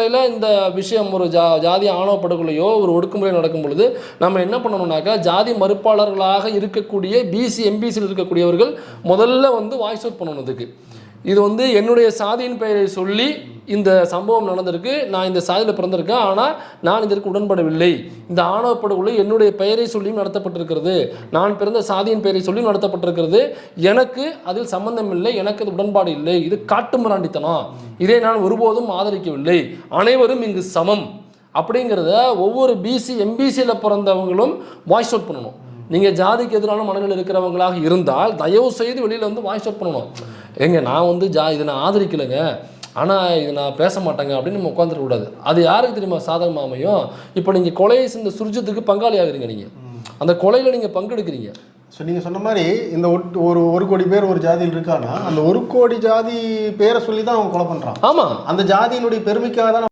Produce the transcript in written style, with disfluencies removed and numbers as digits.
அடிப்படையில் இந்த விஷயம் ஒரு ஜாதி ஆணவ படுகொலையோ ஒரு ஒடுக்குமுறை நடக்கும் பொழுது நம்ம என்ன பண்ணணும்னாக்கா ஜாதி மறுப்பாளர்களாக இருக்கக்கூடிய பிசி எம்பிசியில் இருக்கக்கூடியவர்கள் முதல்ல வந்து வாய்ஸ் அவுட் பண்ணணும். இதுக்கு இது வந்து என்னுடைய சாதியின் பெயரை சொல்லி இந்த சம்பவம் நடந்திருக்கு, நான் இந்த சாதியில் பிறந்திருக்கேன், ஆனால் நான் இதற்கு உடன்படவில்லை, இந்த ஆணவ படுகொலை என்னுடைய பெயரை சொல்லியும் நடத்தப்பட்டிருக்கிறது, நான் பிறந்த சாதியின் பெயரை சொல்லியும் நடத்தப்பட்டிருக்கிறது, எனக்கு அதில் சம்பந்தம் இல்லை, எனக்கு அது உடன்பாடு இல்லை, இது காட்டுமிராண்டித்தனம், இதை நான் ஒருபோதும் ஆதரிக்கவில்லை, அனைவரும் இங்கு சமம் அப்படிங்கிறத ஒவ்வொரு பிசி எம்பிசியில் பிறந்தவங்களும் வாய்ஸ் அவுட் பண்ணணும். நீங்கள் ஜாதிக்கு எதிரான மனநிலை இருக்கிறவங்களாக இருந்தால் தயவு செய்து வெளியில் வந்து வாய்ஸ் அவுட் பண்ணணும். ஏங்க நான் வந்து இதை நான் ஆதரிக்கலைங்க, ஆனால் இது நான் பேச மாட்டேங்க அப்படின்னு நம்ம உட்காந்துருக்கூடாது. அது யாருக்கு தெரியுமா சாதகமாக அமையும்? இப்போ நீங்கள் கொலையை இந்த சுர்ஜித்துக்கு பங்காளி ஆகுறீங்க, நீங்கள் அந்த கொலையில் நீங்கள் பங்கெடுக்கிறீங்க. ஸோ நீங்கள் சொன்ன மாதிரி இந்த ஒரு கோடி பேர் ஒரு ஜாதியில் இருக்கான்னா அந்த 1 கோடி ஜாதி பேரை சொல்லி தான் அவங்க கொலை பண்ணுறான். ஆமாம், அந்த ஜாதியினுடைய பெருமைக்காக தான்